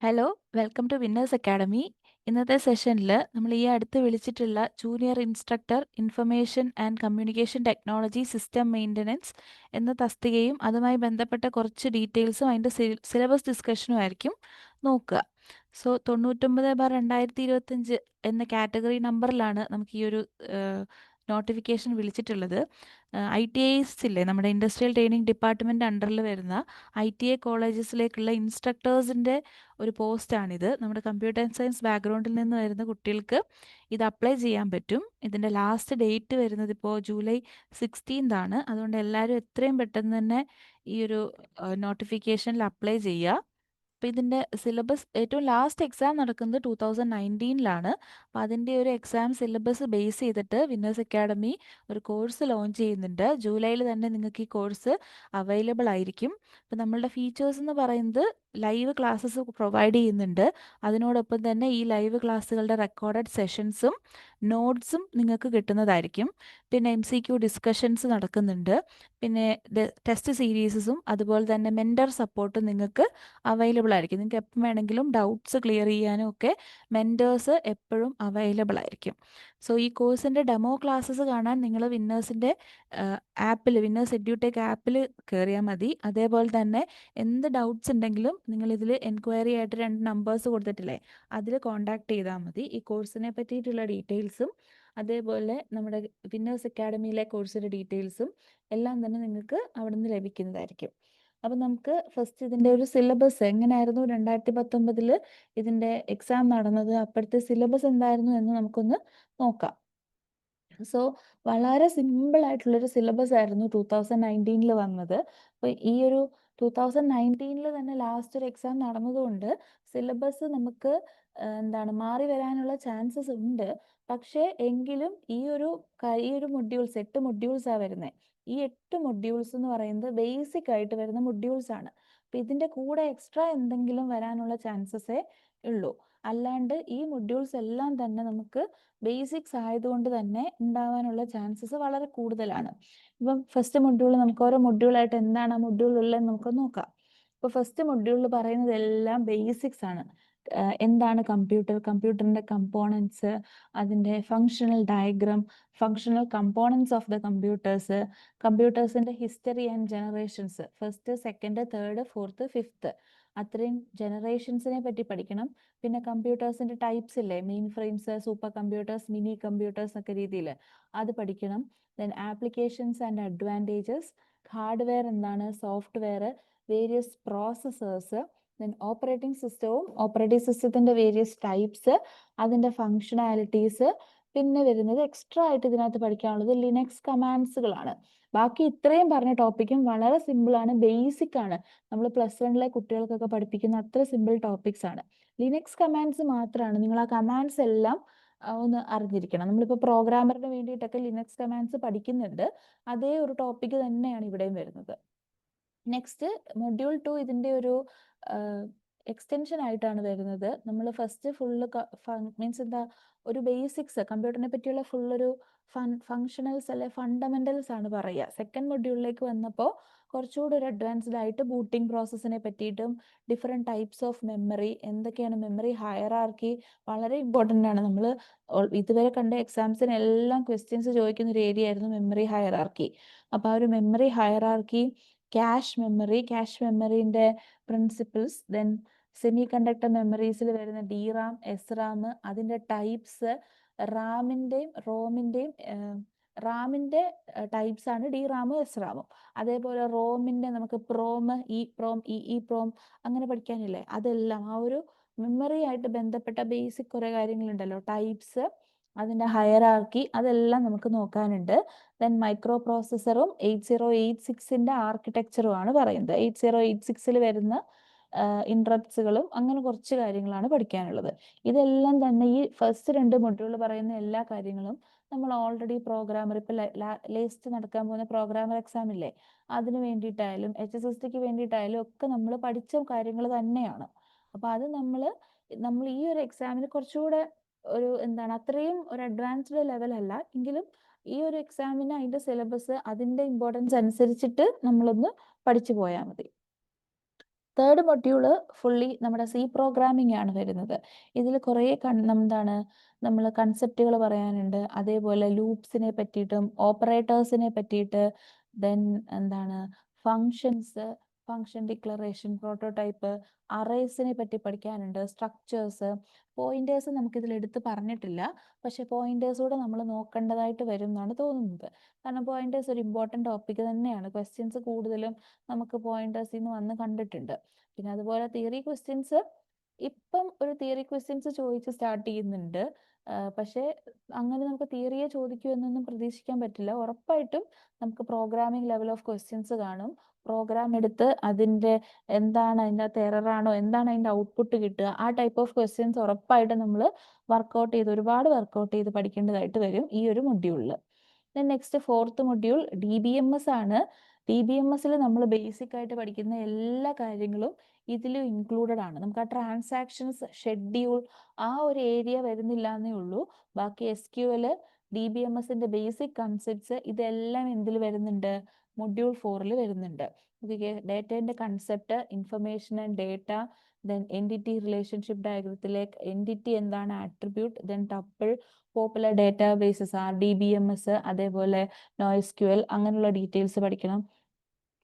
Hello, welcome to Winners Academy. ഇന്നത്തെ സെഷനിൽ നമ്മൾ ഈ അടുത്ത് വിളിച്ചിട്ടുള്ള junior instructor information and communication technology system maintenance എന്ന തസ്തികയും അതുമായി ബന്ധപ്പെട്ട കുറച്ച് ഡീറ്റെയിൽസും അതിൻ്റെ സിലബസ് ഡിസ്കഷനും ആയിരിക്കും നോക്കുക. സോ 99/2025 എന്ന കാറ്റഗറി നമ്പറിലാണ് നമുക്ക് ഈ ഒരു നോട്ടിഫിക്കേഷൻ വിളിച്ചിട്ടുള്ളത്. ITIs ഇല്ലേ, നമ്മുടെ ഇൻഡസ്ട്രിയൽ ട്രെയിനിങ് ഡിപ്പാർട്ട്മെൻറ്റ് അണ്ടറിൽ വരുന്ന ITI കോളേജസിലേക്കുള്ള ഇൻസ്ട്രക്ടേഴ്സിൻ്റെ ഒരു പോസ്റ്റാണിത്. നമ്മുടെ കമ്പ്യൂട്ടർ സയൻസ് ബാക്ക്ഗ്രൗണ്ടിൽ നിന്ന് വരുന്ന കുട്ടികൾക്ക് ഇത് അപ്ലൈ ചെയ്യാൻ പറ്റും. ഇതിൻ്റെ ലാസ്റ്റ് ഡേറ്റ് വരുന്നത് ഇപ്പോൾ ജൂലൈ 16 ആണ്. അതുകൊണ്ട് എല്ലാവരും എത്രയും പെട്ടെന്ന് തന്നെ ഈ ഒരു നോട്ടിഫിക്കേഷനിൽ അപ്ലൈ ചെയ്യുക. അപ്പോൾ ഇതിൻ്റെ സിലബസ് ഏറ്റവും ലാസ്റ്റ് എക്സാം നടക്കുന്നത് 2019 അപ്പോൾ അതിൻ്റെ ഒരു എക്സാം സിലബസ് ബേസ് ചെയ്തിട്ട് വിന്നേഴ്സ് അക്കാഡമി ഒരു കോഴ്സ് ലോഞ്ച് ചെയ്യുന്നുണ്ട്. ജൂലൈയിൽ തന്നെ നിങ്ങൾക്ക് ഈ കോഴ്സ് അവൈലബിൾ ആയിരിക്കും. അപ്പോൾ നമ്മളുടെ ഫീച്ചേഴ്സ് എന്ന് പറയുന്നത് ലൈവ് ക്ലാസ്സസ് പ്രൊവൈഡ് ചെയ്യുന്നുണ്ട്. അതിനോടൊപ്പം തന്നെ ഈ ലൈവ് ക്ലാസ്സുകളുടെ റെക്കോർഡഡ് സെഷൻസും നോട്ട്സും നിങ്ങൾക്ക് കിട്ടുന്നതായിരിക്കും. പിന്നെ MCQ ഡിസ്കഷൻസ് നടക്കുന്നുണ്ട്. പിന്നെ ടെസ്റ്റ് സീരീസും അതുപോലെ തന്നെ മെൻറ്റർ സപ്പോർട്ടും നിങ്ങൾക്ക് അവൈലബിൾ ആയിരിക്കും. നിങ്ങൾക്ക് എപ്പം വേണമെങ്കിലും ഡൗട്ട്സ് ക്ലിയർ ചെയ്യാനും ഒക്കെ മെൻറ്റേഴ്സ് എപ്പോഴും അവൈലബിൾ ആയിരിക്കും. സോ ഈ കോഴ്സിൻ്റെ ഡെമോ ക്ലാസ്സസ് കാണാൻ നിങ്ങൾ വിന്നേഴ്സിൻ്റെ വിന്നേഴ്സ് എഡ്യൂടെക് ആപ്പിൽ കയറിയാൽ മതി. അതേപോലെ തന്നെ എന്ത് ഡൗട്ട്സ് ഉണ്ടെങ്കിലും നിങ്ങളിതിൽ എൻക്വയറി ആയിട്ട് 2 നമ്പേഴ്സ് കൊടുത്തിട്ടില്ലേ, അതിൽ കോൺടാക്ട് ചെയ്താൽ മതി. ഈ കോഴ്സിനെ പറ്റിയിട്ടുള്ള ഡീറ്റെയിൽസും അതേപോലെ നമ്മുടെ വിന്നേഴ്സ് അക്കാഡമിയിലെ കോഴ്സിൻ്റെ ഡീറ്റെയിൽസും എല്ലാം തന്നെ നിങ്ങൾക്ക് അവിടെ നിന്ന് ലഭിക്കുന്നതായിരിക്കും. അപ്പം നമുക്ക് ഫസ്റ്റ് ഇതിൻ്റെ ഒരു സിലബസ് എങ്ങനെയായിരുന്നു 2019 ഇതിൻ്റെ എക്സാം നടന്നത്, അപ്പോഴത്തെ സിലബസ് എന്തായിരുന്നു എന്ന് നമുക്കൊന്ന് നോക്കാം. സോ വളരെ സിമ്പിൾ ആയിട്ടുള്ളൊരു സിലബസ് ആയിരുന്നു 2019 വന്നത്. അപ്പോൾ ഈ ഒരു 2019 തന്നെ ലാസ്റ്റ് ഒരു എക്സാം നടന്നതുകൊണ്ട് സിലബസ് നമുക്ക് മാറി വരാനുള്ള ചാൻസസ് ഉണ്ട്. പക്ഷേ എങ്കിലും ഈ ഒരു മൊഡ്യൂൾസ് 8 മൊഡ്യൂൾസാണ് വരുന്നത്. ഈ 8 മൊഡ്യൂൾസ് എന്ന് പറയുന്നത് ബേസിക് ആയിട്ട് വരുന്ന മൊഡ്യൂൾസ് ആണ്. അപ്പോൾ ഇതിൻ്റെ കൂടെ എക്സ്ട്രാ എന്തെങ്കിലും വരാനുള്ള ചാൻസസേ ഉള്ളൂ. അല്ലാണ്ട് ഈ മൊഡ്യൂൾസ് എല്ലാം തന്നെ നമുക്ക് ബേസിക്സ് ആയതുകൊണ്ട് തന്നെ ഉണ്ടാവാനുള്ള ചാൻസസ് വളരെ കൂടുതലാണ്. ഇപ്പം ഫസ്റ്റ് മൊഡ്യൂൾ നമുക്ക് ഓരോ മൊഡ്യൂളായിട്ട് എന്താണ് ആ മൊഡ്യൂൾ ഉള്ളതെന്ന് നമുക്ക് നോക്കാം. ഇപ്പോൾ ഫസ്റ്റ് മൊഡ്യൂളിൽ പറയുന്നത് എല്ലാം ബേസിക്സ് ആണ്. എന്താണ് കമ്പ്യൂട്ടറിൻ്റെ കമ്പോണൻസ്, അതിൻ്റെ functional diagram, functional components of the കമ്പ്യൂട്ടേഴ്സിൻ്റെ history and generations, first, second, third, fourth, fifth, അത്രയും ജനറേഷൻസിനെ പറ്റി പഠിക്കണം. പിന്നെ കമ്പ്യൂട്ടേഴ്സിൻ്റെ ടൈപ്സ് ഇല്ലേ, mainframes, supercomputers, minicomputers ഒക്കെ രീതിയിൽ അത് പഠിക്കണം. Then applications and advantages, hardware എന്താണ്, software, various processors, then operating സിസ്റ്റത്തിൻ്റെ വേരിയസ് ടൈപ്സ്, അതിൻ്റെ ഫങ്ഷണാലിറ്റീസ്. പിന്നെ വരുന്നത് എക്സ്ട്രാ ആയിട്ട് ഇതിനകത്ത് പഠിക്കാനുള്ളത് ലിനക്സ് കമാൻഡ്സുകളാണ്. ബാക്കി ഇത്രയും പറഞ്ഞ ടോപ്പിക്കും വളരെ സിമ്പിളാണ്, ബേസിക് ആണ്. നമ്മൾ +1 കുട്ടികൾക്കൊക്കെ പഠിപ്പിക്കുന്ന അത്ര സിമ്പിൾ ടോപ്പിക്സ് ആണ്. ലിനക്സ് കമാൻഡ്സ് മാത്രമാണ് നിങ്ങൾ ആ കമാൻഡ്സ് എല്ലാം ഒന്ന് അറിഞ്ഞിരിക്കണം. നമ്മളിപ്പോൾ പ്രോഗ്രാമറിന് വേണ്ടിയിട്ടൊക്കെ ലിനക്സ് കമാൻഡ്സ് പഠിക്കുന്നുണ്ട്. അതേ ഒരു ടോപ്പിക് തന്നെയാണ് ഇവിടെയും വരുന്നത്. നെക്സ്റ്റ് മൊഡ്യൂൾ 2 ഇതിൻ്റെ ഒരു എക്സ്റ്റൻഷൻ ആയിട്ടാണ് വരുന്നത്. നമ്മൾ ഫസ്റ്റ് ഫുള്ള് മീൻസ് ഒരു ബേസിക്സ് കമ്പ്യൂട്ടറിനെ പറ്റിയുള്ള ഫുള്ളൊരു ഫങ്ഷണൽസ് അല്ലെ ഫണ്ടമെന്റൽസ് ആണ് പറയുക. സെക്കൻഡ് മൊഡ്യൂളിലേക്ക് വന്നപ്പോൾ കുറച്ചുകൂടി ഒരു അഡ്വാൻസ്ഡ് ആയിട്ട് ബൂട്ടിംഗ് പ്രോസസ്സിനെ പറ്റിയിട്ടും ഡിഫറെൻറ്റ് ടൈപ്സ് ഓഫ് മെമ്മറി, എന്തൊക്കെയാണ് മെമ്മറി ഹയറാർക്കി, വളരെ ഇമ്പോർട്ടൻ്റ് ആണ്. നമ്മൾ ഇതുവരെ കണ്ട എക്സാംസിന് എല്ലാം ക്വസ്റ്റ്യൻസ് ചോദിക്കുന്ന ഒരു ഏരിയ ആയിരുന്നു മെമ്മറി ഹയറാർക്കി. അപ്പോൾ ആ ഒരു മെമ്മറി ഹയറാർക്കി, ക്യാഷ് മെമ്മറിൻ്റെ പ്രിൻസിപ്പിൾസ്, ദെൻ സെമി കണ്ടക്ടർ മെമ്മറീസിൽ വരുന്ന DRAM, SRAM, അതിൻ്റെ ടൈപ്സ്, റാമിൻ്റെ ടൈപ്സ് ആണ് DRAM, SRAM. അതേപോലെ റോമിൻ്റെ നമുക്ക് പ്രോം, EEPROM, EEPROM അങ്ങനെ പഠിക്കാനില്ലേ, അതെല്ലാം ആ ഒരു മെമ്മറി ആയിട്ട് ബന്ധപ്പെട്ട ബേസിക് കുറേ കാര്യങ്ങളുണ്ടല്ലോ, ടൈപ്സ്, അതിൻ്റെ ഹയറാർക്കി, അതെല്ലാം നമുക്ക് നോക്കാനുണ്ട്. ദെൻ മൈക്രോ പ്രോസസ്സറും 8086ൻ്റെ ആർക്കിടെക്ചറുമാണ് പറയുന്നത്. 8086ൽ വരുന്ന ഇൻട്രപ്റ്റ്സുകളും അങ്ങനെ കുറച്ച് കാര്യങ്ങളാണ് പഠിക്കാനുള്ളത്. ഇതെല്ലാം തന്നെ ഈ ഫസ്റ്റ് 2 മൊഡ്യൂൾ പറയുന്ന എല്ലാ കാര്യങ്ങളും നമ്മൾ ഓൾറെഡി പ്രോഗ്രാമർ, ഇപ്പോൾ ലേസ്റ്റ് നടക്കാൻ പോകുന്ന പ്രോഗ്രാമർ എക്സാം ഇല്ലേ, അതിന് വേണ്ടിയിട്ടായാലും HSSTക്ക് വേണ്ടിയിട്ടായാലും ഒക്കെ നമ്മൾ പഠിച്ച കാര്യങ്ങൾ തന്നെയാണ്. അപ്പോൾ അത് നമ്മൾ ഈ ഒരു എക്സാമിന് കുറച്ചുകൂടെ ഒരു അത്രയും ഒരു അഡ്വാൻസ്ഡ് ലെവലല്ല എങ്കിലും ഈ ഒരു എക്സാമിന് അതിൻ്റെ സിലബസ് അതിൻ്റെ ഇമ്പോർട്ടൻസ് അനുസരിച്ചിട്ട് നമ്മളൊന്ന് പഠിച്ചു പോയാൽ മതി. തേർഡ് മൊഡ്യൂള് ഫുള്ളി നമ്മുടെ സി പ്രോഗ്രാമിംഗ് ആണ് വരുന്നത്. ഇതിൽ കുറേ എന്താണ് നമ്മൾ കൺസെപ്റ്റുകൾ പറയാനുണ്ട്. അതേപോലെ ലൂപ്സിനെ പറ്റിയിട്ടും ഓപ്പറേറ്റേഴ്സിനെ പറ്റിയിട്ട്, ദെൻ എന്താണ് ഫങ്ഷൻസ്, ഫങ്ഷൻ ഡിക്ലറേഷൻ, പ്രോട്ടോടൈപ്പ്, അറേസിനെ പറ്റി പഠിക്കാനുണ്ട്, സ്ട്രക്ചേഴ്സ്, പോയിന്റേഴ്സ് നമുക്കിതിൽ എടുത്ത് പറഞ്ഞിട്ടില്ല. പക്ഷെ പോയിന്റേഴ്സ് കൂടെ നമ്മൾ നോക്കേണ്ടതായിട്ട് വരും എന്നാണ് തോന്നുന്നത്. കാരണം പോയിന്റേഴ്സ് ഒരു ഇമ്പോർട്ടൻ്റ് ടോപ്പിക് തന്നെയാണ്. ക്വസ്റ്റ്യൻസ് കൂടുതലും നമുക്ക് പോയിന്റേഴ്സിൽ നിന്ന് വന്ന് കണ്ടിട്ടുണ്ട്. പിന്നെ അതുപോലെ തിയറി ക്വസ്റ്റ്യൻസ് ഇപ്പം ഒരു തിയറി ക്വസ്റ്റ്യൻസ് ചോദിച്ച് സ്റ്റാർട്ട് ചെയ്യുന്നുണ്ട്. പക്ഷേ അങ്ങനെ നമുക്ക് തിയറിയെ ചോദിക്കൂ എന്നൊന്നും പ്രതീക്ഷിക്കാൻ പറ്റില്ല. ഉറപ്പായിട്ടും നമുക്ക് പ്രോഗ്രാമിംഗ് ലെവൽ ഓഫ് ക്വസ്റ്റ്യൻസ് കാണും. പ്രോഗ്രാം എടുത്ത് അതിൻ്റെ എന്താണ് അതിൻ്റെ അകത്ത് എററാണോ, എന്താണ് അതിൻ്റെ ഔട്ട്പുട്ട് കിട്ടുക, ആ ടൈപ്പ് ഓഫ് ക്വസ്റ്റ്യൻസ് ഉറപ്പായിട്ടും നമ്മൾ വർക്കൗട്ട് ചെയ്ത് ഒരുപാട് വർക്കൗട്ട് ചെയ്ത് പഠിക്കേണ്ടതായിട്ട് വരും ഈ ഒരു മൊഡ്യൂളിൽ. Then next fourth module DBMS ആണ്. DBMSൽ നമ്മൾ ബേസിക് ആയിട്ട് പഠിക്കുന്ന എല്ലാ കാര്യങ്ങളും ഇതിലും ഇൻക്ലൂഡഡ് ആണ്. നമുക്ക് ആ ട്രാൻസാക്ഷൻസ്, ഷെഡ്യൂൾ, ആ ഒരു ഏരിയ വരുന്നില്ല എന്നേ ഉള്ളൂ. ബാക്കി SQL, DBMSന്റെ ബേസിക് കൺസെപ്റ്റ്സ് ഇതെല്ലാം എന്തിൽ വരുന്നുണ്ട്? മൊഡ്യൂൾ 4ൽ വരുന്നുണ്ട്. ഡേറ്റേൻ്റെ concept, information and data, then entity relationship ഡയഗ്രത്തിലേക്ക് എൻറ്റിറ്റി എന്താണ്, attribute, then tuple, popular databases RDBMS, അതേപോലെ NoSQL, അങ്ങനെയുള്ള ഡീറ്റെയിൽസ് പഠിക്കണം.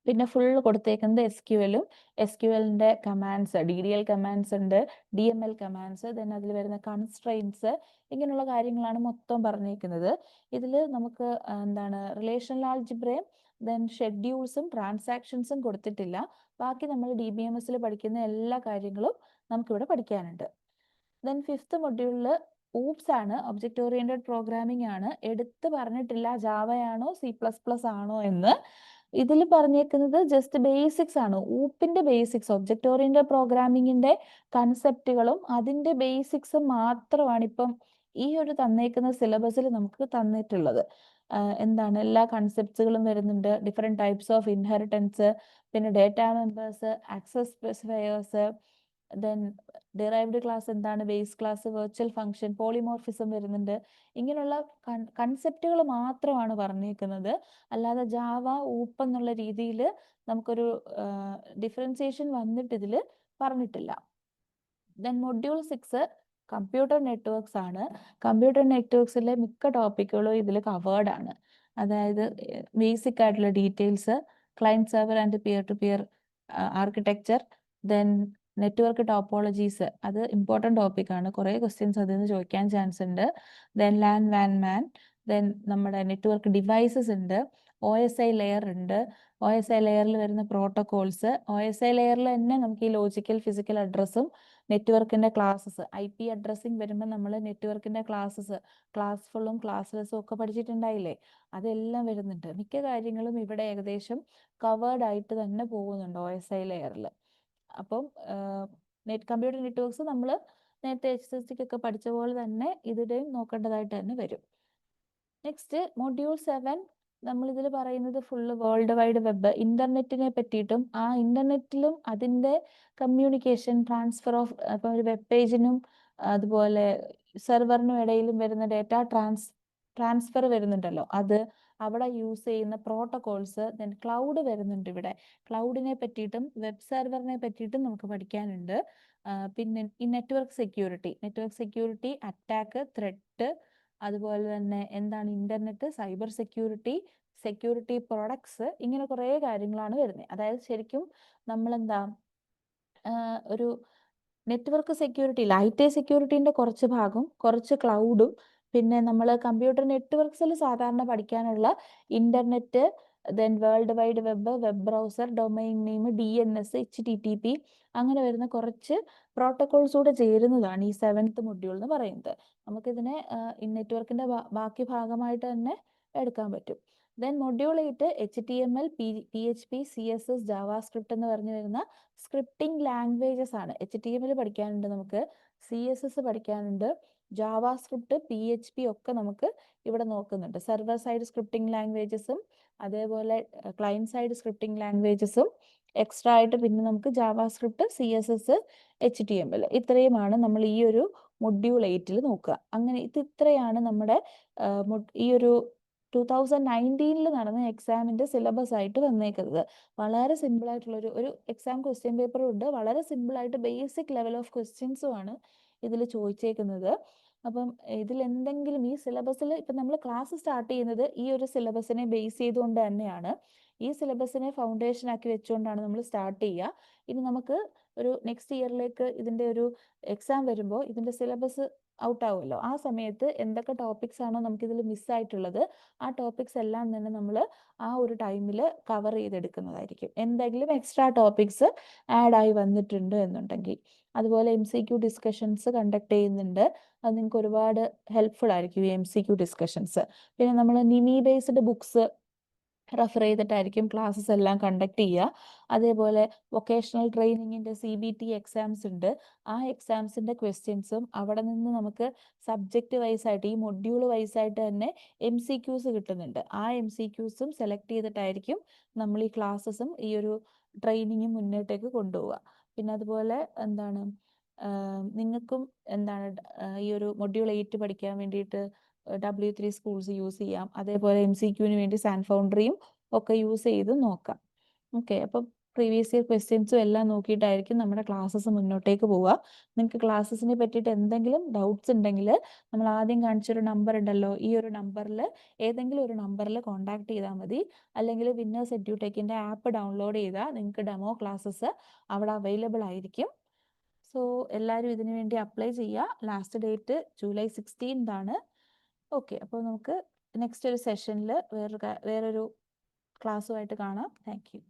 പിന്നെ ഫുൾ കൊടുത്തേക്കുന്നത് SQLും SQLന്റെ കമാൻഡ്സ്, DDL കമാൻഡ്സ് ഉണ്ട്, DML കമാൻഡ്സ്, ദെൻ അതിൽ വരുന്ന കൺസ്ട്രെയിൻസ്, ഇങ്ങനെയുള്ള കാര്യങ്ങളാണ് മൊത്തം പറഞ്ഞേക്കുന്നത്. ഇതിൽ നമുക്ക് എന്താണ് റിലേഷണൽ ആൾജിബ്രയും ദെൻ ഷെഡ്യൂൾസും ട്രാൻസാക്ഷൻസും കൊടുത്തിട്ടില്ല. ബാക്കി നമ്മൾ DBMSൽ പഠിക്കുന്ന എല്ലാ കാര്യങ്ങളും നമുക്കിവിടെ പഠിക്കാനുണ്ട്. ദെൻ ഫിഫ്ത്ത് മൊഡ്യൂളിൽ ഊപ്സ് ആണ്, ഒബ്ജക്റ്റ് ഓറിയന്റഡ് പ്രോഗ്രാമിംഗ് ആണ്. എടുത്ത് പറഞ്ഞിട്ടില്ല ജാവയാണോ C++ ആണോ എന്ന്. ഇതിൽ പറഞ്ഞേക്കുന്നത് ജസ്റ്റ് ബേസിക്സ് ആണ്. ഊപ്പിന്റെ ബേസിക്സ്, ഒബ്ജക്റ്റ് ഓറിയന്റഡ് പ്രോഗ്രാമിങ്ങിന്റെ കൺസെപ്റ്റുകളും അതിന്റെ ബേസിക്സും മാത്രമാണ് ഇപ്പം ഈ ഒരു തന്നേക്കുന്ന സിലബസിൽ നമുക്ക് തന്നിട്ടുള്ളത്. എന്താണ് എല്ലാ കൺസെപ്റ്റ്സുകളും വരുന്നുണ്ട്. ഡിഫറെൻറ്റ് ടൈപ്സ് ഓഫ് ഇൻഹെറിറ്റൻസ്, പിന്നെ data members, access specifiers, then derived class എന്താണ്, base class, virtual function, polymorphism വരുന്നുണ്ട്. ഇങ്ങനെയുള്ള കൺസെപ്റ്റുകൾ മാത്രമാണ് പറഞ്ഞേക്കുന്നത്. അല്ലാതെ ജാവ, ഊപ്പ് എന്നുള്ള രീതിയിൽ നമുക്കൊരു ഡിഫറൻസിയേഷൻ വന്നിട്ട് ഇതിൽ പറഞ്ഞിട്ടില്ല. ദെൻ മൊഡ്യൂൾ 6 കമ്പ്യൂട്ടർ നെറ്റ്വർക്ക്സ് ആണ്. കമ്പ്യൂട്ടർ നെറ്റ്വർക്ക്സിലെ മിക്ക ടോപ്പിക്കുകളും ഇതിൽ കവേർഡ് ആണ്. അതായത് ബേസിക് ആയിട്ടുള്ള details, client server and peer to peer architecture, then network topologies, അത് ഇമ്പോർട്ടൻ്റ് ടോപ്പിക്കാണ്. കുറേ ക്വസ്റ്റ്യൻസ് അതിൽ നിന്ന് ചോദിക്കാൻ ചാൻസ് ഉണ്ട്. ദെൻ ലാൻ വാൻ മാൻ, ദെൻ നമ്മുടെ നെറ്റ്വർക്ക് ഡിവൈസസ് ഉണ്ട്, OSI ലെയർ ഉണ്ട്, OSI ലെയറിൽ വരുന്ന പ്രോട്ടോകോൾസ്, OSI ലെയറിൽ തന്നെ നമുക്ക് ഈ ലോജിക്കൽ ഫിസിക്കൽ അഡ്രസ്സും നെറ്റ്വർക്കിൻ്റെ ക്ലാസ്സസ്, IP അഡ്രസ്സിങ് വരുമ്പോൾ നമ്മൾ നെറ്റ്വർക്കിൻ്റെ ക്ലാസ്സസ്, ക്ലാസ്ഫുള്ളും ക്ലാസ്ലെസ്സും ഒക്കെ പഠിച്ചിട്ടുണ്ടായില്ലേ, അതെല്ലാം വരുന്നുണ്ട്. മിക്ക കാര്യങ്ങളും ഇവിടെ ഏകദേശം കവേർഡ് ആയിട്ട് തന്നെ പോകുന്നുണ്ട് OSI ലെയറിൽ. അപ്പം കമ്പ്യൂട്ടർ നെറ്റ്വർക്ക്സ് നമ്മൾ നേരത്തെ HSSക്ക് പഠിച്ച പോലെ തന്നെ ഇതിടെയും നോക്കേണ്ടതായിട്ട് തന്നെ വരും. നെക്സ്റ്റ് മൊഡ്യൂൾ 7 നമ്മളിതിൽ പറയുന്നത് ഫുള്ള് വേൾഡ് വൈഡ് വെബ്, ഇന്റർനെറ്റിനെ പറ്റിയിട്ടും ആ ഇന്റർനെറ്റിലും അതിൻ്റെ കമ്മ്യൂണിക്കേഷൻ, ട്രാൻസ്ഫർ ഓഫ്, ഇപ്പം ഒരു വെബ് പേജിനും അതുപോലെ സെർവറിനും ഇടയിലും വരുന്ന ഡേറ്റ ട്രാൻസ്ഫർ വരുന്നുണ്ടല്ലോ, അത് അവിടെ യൂസ് ചെയ്യുന്ന പ്രോട്ടോകോൾസ്, ദെൻ ക്ലൗഡ് വരുന്നുണ്ട്. ഇവിടെ ക്ലൗഡിനെ പറ്റിയിട്ടും വെബ് സെർവറിനെ പറ്റിയിട്ടും നമുക്ക് പഠിക്കാനുണ്ട്. പിന്നെ ഈ നെറ്റ്വർക്ക് സെക്യൂരിറ്റി, അറ്റാക്ക്, ത്രെട്ട്, അതുപോലെ തന്നെ എന്താണ് ഇന്റർനെറ്റ്, സൈബർ സെക്യൂരിറ്റി പ്രൊഡക്ട്സ്, ഇങ്ങനെ കുറേ കാര്യങ്ങളാണ് വരുന്നത്. അതായത് ശരിക്കും നമ്മളെന്താ ഒരു നെറ്റ്വർക്ക് സെക്യൂരിറ്റി, IT സെക്യൂരിറ്റീൻ്റെ കുറച്ച് ഭാഗം, കുറച്ച് ക്ലൗഡും, പിന്നെ നമ്മൾ കമ്പ്യൂട്ടർ നെറ്റ്വർക്ക്സിൽ സാധാരണ പഠിക്കാനുള്ള internet, then world wide web, web browser, domain name, DNS, HTTP, അങ്ങനെ വരുന്ന കുറച്ച് പ്രോട്ടോകോൾസ് കൂടെ ചേരുന്നതാണ് ഈ 7th മൊഡ്യൂൾ എന്ന് പറയുന്നത്. നമുക്കിതിനെ നെറ്റ്വർക്കിൻ്റെ ബാക്കി ഭാഗമായിട്ട് തന്നെ എടുക്കാൻ പറ്റും. Then module 8 HTML, PHP, CSS, JavaScript എന്ന് പറഞ്ഞു വരുന്ന സ്ക്രിപ്റ്റിംഗ് ലാംഗ്വേജസ് ആണ്. HTML പഠിക്കാനുണ്ട്, നമുക്ക് CSS പഠിക്കാനുണ്ട്, ജാവാസ്ക്രിപ്റ്റ്, PHP ഒക്കെ നമുക്ക് ഇവിടെ നോക്കുന്നുണ്ട്. സെർവർ സൈഡ് സ്ക്രിപ്റ്റിംഗ് ലാംഗ്വേജസും അതേപോലെ ക്ലയൻറ്റ് സൈഡ് സ്ക്രിപ്റ്റിംഗ് ലാംഗ്വേജസും എക്സ്ട്രാ ആയിട്ട് പിന്നെ നമുക്ക് ജാവാസ്ക്രിപ്റ്റ്, CSS, HTML, ഇത്രയുമാണ് നമ്മൾ ഈ ഒരു മൊഡ്യൂൾ 8ൽ നോക്കുക. അങ്ങനെ ഇത്രയാണ് നമ്മുടെ ഈ ഒരു 2019 നടന്ന എക്സാമിൻ്റെ സിലബസ് ആയിട്ട് വന്നേക്കുന്നത്. വളരെ സിമ്പിളായിട്ടുള്ളൊരു എക്സാം ക്വസ്റ്റ്യൻ പേപ്പറും ഉണ്ട്. വളരെ സിമ്പിളായിട്ട് ബേസിക് ലെവൽ ഓഫ് ക്വസ്റ്റ്യൻസുമാണ് ഇതിൽ ചോദിച്ചേക്കുന്നത്. അപ്പം ഇതിലെന്തെങ്കിലും ഈ സിലബസിൽ ഇപ്പം നമ്മൾ ക്ലാസ് സ്റ്റാർട്ട് ചെയ്യുന്നത് ഈ ഒരു സിലബസിനെ ബേസ് ചെയ്തുകൊണ്ട് തന്നെയാണ്. ഈ സിലബസിനെ ഫൗണ്ടേഷൻ ആക്കി വെച്ചുകൊണ്ടാണ് നമ്മൾ സ്റ്റാർട്ട് ചെയ്യുക. ഇനി നമുക്ക് ഒരു നെക്സ്റ്റ് ഇയറിലേക്ക് ഇതിൻ്റെ ഒരു എക്സാം വരുമ്പോൾ ഇതിൻ്റെ സിലബസ് ഔട്ട് ആവുമല്ലോ. ആ സമയത്ത് എന്തൊക്കെ ടോപ്പിക്സ് ആണോ നമുക്കിതിൽ മിസ്സായിട്ടുള്ളത് ആ ടോപ്പിക്സ് എല്ലാം തന്നെ നമ്മൾ ആ ഒരു ടൈമിൽ കവർ ചെയ്തെടുക്കുന്നതായിരിക്കും. എന്തെങ്കിലും എക്സ്ട്രാ ടോപ്പിക്സ് ആഡ് ആയി വന്നിട്ടുണ്ട് എന്നുണ്ടെങ്കിൽ. അതുപോലെ MCQ ഡിസ്കഷൻസ് കണ്ടക്ട് ചെയ്യുന്നുണ്ട്. അത് നിങ്ങൾക്ക് ഒരുപാട് ഹെൽപ്ഫുൾ ആയിരിക്കും ഈ MCQ ഡിസ്കഷൻസ്. പിന്നെ നമ്മൾ നിമി ബേസ്ഡ് ബുക്സ് റെഫർ ചെയ്തിട്ടായിരിക്കും ക്ലാസ്സസ് എല്ലാം കണ്ടക്ട് ചെയ്യുക. അതേപോലെ വൊക്കേഷണൽ ട്രെയിനിങ്ങിൻ്റെ CBT എക്സാംസ് ഉണ്ട്. ആ എക്സാംസിൻ്റെ ക്വസ്റ്റ്യൻസും അവിടെ നിന്ന് നമുക്ക് സബ്ജക്റ്റ് വൈസായിട്ട് ഈ മൊഡ്യൂൾ വൈസായിട്ട് തന്നെ MCQs കിട്ടുന്നുണ്ട്. ആ MCQസും സെലക്ട് ചെയ്തിട്ടായിരിക്കും നമ്മൾ ഈ ക്ലാസ്സസും ഈ ഒരു ട്രെയിനിങ്ങും മുന്നോട്ടേക്ക് കൊണ്ടുപോവുക. പിന്നെ അതുപോലെ എന്താണ് നിങ്ങൾക്കും എന്താണ് ഈ ഒരു മൊഡ്യൂൾ 8 പഠിക്കാൻ വേണ്ടിയിട്ട് W3 സ്കൂൾസ് യൂസ് ചെയ്യാം. അതേപോലെ MCQന് വേണ്ടി സാൻഫൗണ്ടറിയും ഒക്കെ യൂസ് ചെയ്ത് നോക്കാം. ഓക്കെ, അപ്പം പ്രീവിയസ് ഇയർ ക്വസ്റ്റ്യൻസും എല്ലാം നോക്കിയിട്ടായിരിക്കും നമ്മുടെ ക്ലാസ്സസ് മുന്നോട്ടേക്ക് പോവുക. നിങ്ങൾക്ക് ക്ലാസ്സസിനെ പറ്റിയിട്ട് എന്തെങ്കിലും ഡൗട്ട്സ് ഉണ്ടെങ്കിൽ നമ്മൾ ആദ്യം കാണിച്ചൊരു നമ്പർ ഉണ്ടല്ലോ, ഈ ഒരു നമ്പറിൽ ഏതെങ്കിലും ഒരു നമ്പറിൽ കോൺടാക്ട് ചെയ്താൽ മതി. അല്ലെങ്കിൽ വിന്നേഴ്സ് എഡ്യൂടെക്കിൻ്റെ ആപ്പ് ഡൗൺലോഡ് ചെയ്താൽ നിങ്ങൾക്ക് ഡെമോ ക്ലാസ്സസ് അവിടെ അവൈലബിൾ ആയിരിക്കും. സോ എല്ലാവരും ഇതിനു വേണ്ടി അപ്ലൈ ചെയ്യുക. ലാസ്റ്റ് ഡേറ്റ് July 16 ആണ്. ഓക്കെ, അപ്പോൾ നമുക്ക് നെക്സ്റ്റ് ഒരു സെഷനിൽ വേറൊരു ക്ലാസ്സുമായിട്ട് കാണാം. Thank you.